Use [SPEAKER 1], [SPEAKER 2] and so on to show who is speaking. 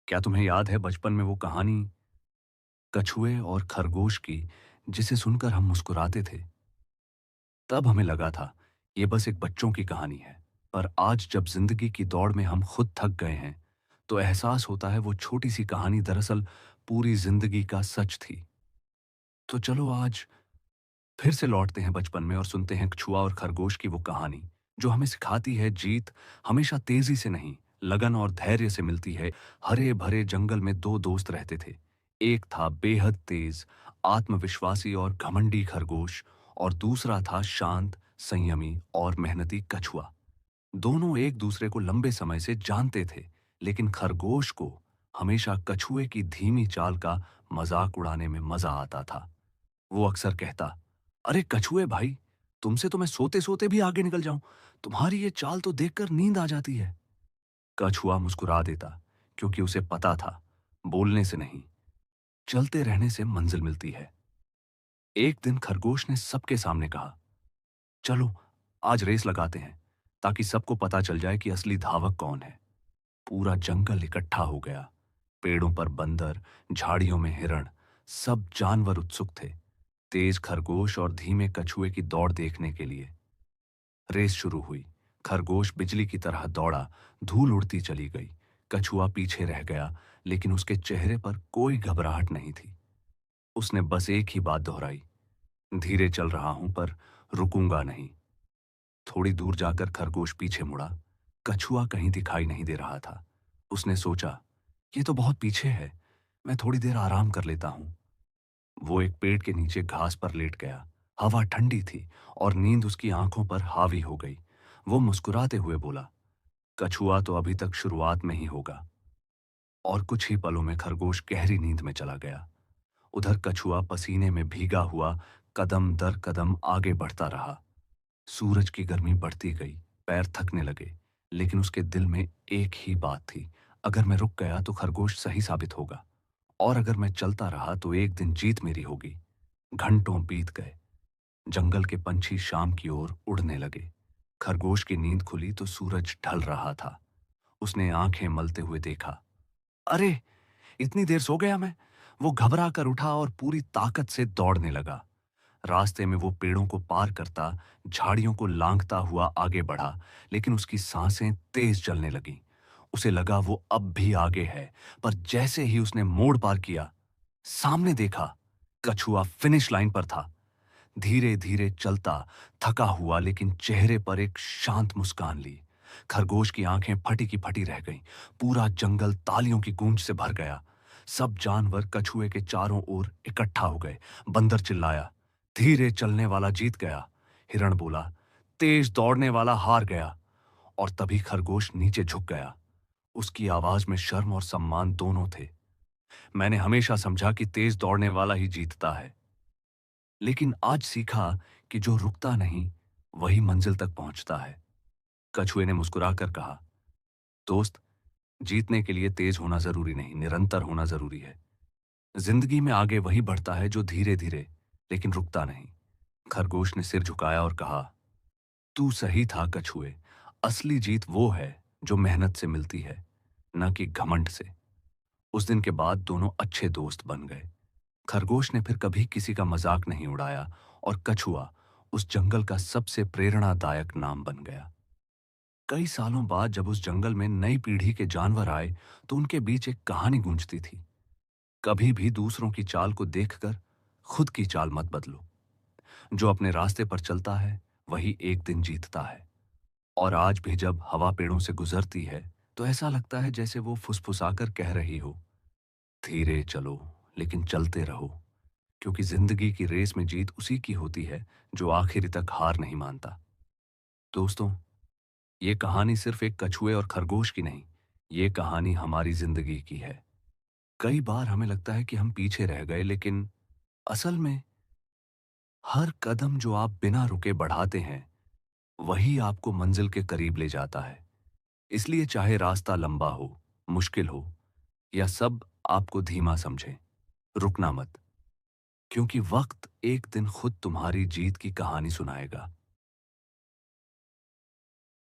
[SPEAKER 1] क्या तुम्हें याद है बचपन में वो कहानी कछुए और खरगोश की, जिसे सुनकर हम मुस्कुराते थे? तब हमें लगा था ये बस एक बच्चों की कहानी है। पर आज जब जिंदगी की दौड़ में हम खुद थक गए हैं, तो एहसास होता है वो छोटी सी कहानी दरअसल पूरी जिंदगी का सच थी। तो चलो आज फिर से लौटते हैं बचपन में और सुनते हैं कछुआ और खरगोश की वो कहानी, जो हमें सिखाती है जीत हमेशा तेजी से नहीं, लगन और धैर्य से मिलती है। हरे भरे जंगल में दो दोस्त रहते थे। एक था बेहद तेज, आत्मविश्वासी और घमंडी खरगोश, और दूसरा था शांत, संयमी और मेहनती कछुआ। दोनों एक दूसरे को लंबे समय से जानते थे, लेकिन खरगोश को हमेशा कछुए की धीमी चाल का मजाक उड़ाने में मजा आता था। वो अक्सर कहता, अरे कछुए भाई, तुमसे तो मैं सोते सोते भी आगे निकल जाऊं। तुम्हारी ये चाल तो देखकर नींद आ जाती है। कछुआ मुस्कुरा देता, क्योंकि उसे पता था बोलने से नहीं, चलते रहने से मंजिल मिलती है। एक दिन खरगोश ने सबके सामने कहा, चलो आज रेस लगाते हैं, ताकि सबको पता चल जाए कि असली धावक कौन है। पूरा जंगल इकट्ठा हो गया। पेड़ों पर बंदर, झाड़ियों में हिरण, सब जानवर उत्सुक थे, तेज खरगोश और धीमे कछुए की दौड़ देखने के लिए। रेस शुरू हुई। खरगोश बिजली की तरह दौड़ा, धूल उड़ती चली गई। कछुआ पीछे रह गया, लेकिन उसके चेहरे पर कोई घबराहट नहीं थी। उसने बस एक ही बात दोहराई, धीरे चल रहा हूं पर रुकूंगा नहीं। थोड़ी दूर जाकर खरगोश पीछे मुड़ा। कछुआ कहीं दिखाई नहीं दे रहा था। उसने सोचा, ये तो बहुत पीछे है, मैं थोड़ी देर आराम कर लेता हूं। वो एक पेड़ के नीचे घास पर लेट गया। हवा ठंडी थी और नींद उसकी आंखों पर हावी हो गई। वो मुस्कुराते हुए बोला, कछुआ तो अभी तक शुरुआत में ही होगा। और कुछ ही पलों में खरगोश गहरी नींद में चला गया। उधर कछुआ पसीने में भीगा हुआ कदम दर कदम आगे बढ़ता रहा। सूरज की गर्मी बढ़ती गई, पैर थकने लगे, लेकिन उसके दिल में एक ही बात थी, अगर मैं रुक गया तो खरगोश सही साबित होगा, और अगर मैं चलता रहा तो एक दिन जीत मेरी होगी। घंटों बीत गए। जंगल के पंछी शाम की ओर उड़ने लगे। खरगोश की नींद खुली तो सूरज ढल रहा था। उसने आंखें मलते हुए देखा, अरे, इतनी देर सो गया मैं। वो घबरा कर उठा और पूरी ताकत से दौड़ने लगा। रास्ते में वो पेड़ों को पार करता, झाड़ियों को लांघता हुआ आगे बढ़ा, लेकिन उसकी सांसें तेज चलने लगीं। उसे लगा वो अब भी आगे है, पर जैसे ही उसने मोड़ पार किया, सामने देखा, कछुआ फिनिश लाइन पर था। धीरे धीरे चलता, थका हुआ, लेकिन चेहरे पर एक शांत मुस्कान ली। खरगोश की आंखें फटी की फटी रह गईं। पूरा जंगल तालियों की गूंज से भर गया। सब जानवर कछुए के चारों ओर इकट्ठा हो गए। बंदर चिल्लाया, धीरे चलने वाला जीत गया। हिरण बोला, तेज दौड़ने वाला हार गया। और तभी खरगोश नीचे झुक गया। उसकी आवाज में शर्म और सम्मान दोनों थे। मैंने हमेशा समझा कि तेज दौड़ने वाला ही जीतता है, लेकिन आज सीखा कि जो रुकता नहीं, वही मंजिल तक पहुंचता है। कछुए ने मुस्कुराकर कहा, दोस्त, जीतने के लिए तेज होना जरूरी नहीं, निरंतर होना जरूरी है। जिंदगी में आगे वही बढ़ता है जो धीरे धीरे, लेकिन रुकता नहीं। खरगोश ने सिर झुकाया और कहा, तू सही था कछुए। असली जीत वो है जो मेहनत से मिलती है, न कि घमंड से। उस दिन के बाद दोनों अच्छे दोस्त बन गए। खरगोश ने फिर कभी किसी का मजाक नहीं उड़ाया, और कछुआ उस जंगल का सबसे प्रेरणादायक नाम बन गया। कई सालों बाद जब उस जंगल में नई पीढ़ी के जानवर आए, तो उनके बीच एक कहानी गूंजती थी, कभी भी दूसरों की चाल को देखकर खुद की चाल मत बदलो। जो अपने रास्ते पर चलता है, वही एक दिन जीतता है। और आज भी जब हवा पेड़ों से गुजरती है, तो ऐसा लगता है जैसे वो फुसफुसाकर कह रही हो, धीरे चलो, लेकिन चलते रहो, क्योंकि जिंदगी की रेस में जीत उसी की होती है जो आखिर तक हार नहीं मानता। दोस्तों, ये कहानी सिर्फ एक कछुए और खरगोश की नहीं, ये कहानी हमारी जिंदगी की है। कई बार हमें लगता है कि हम पीछे रह गए, लेकिन असल में हर कदम जो आप बिना रुके बढ़ाते हैं, वही आपको मंजिल के करीब ले जाता है। इसलिए चाहे रास्ता लंबा हो, मुश्किल हो, या सब आपको धीमा समझे, रुकना मत, क्योंकि वक्त एक दिन खुद तुम्हारी जीत की कहानी सुनाएगा।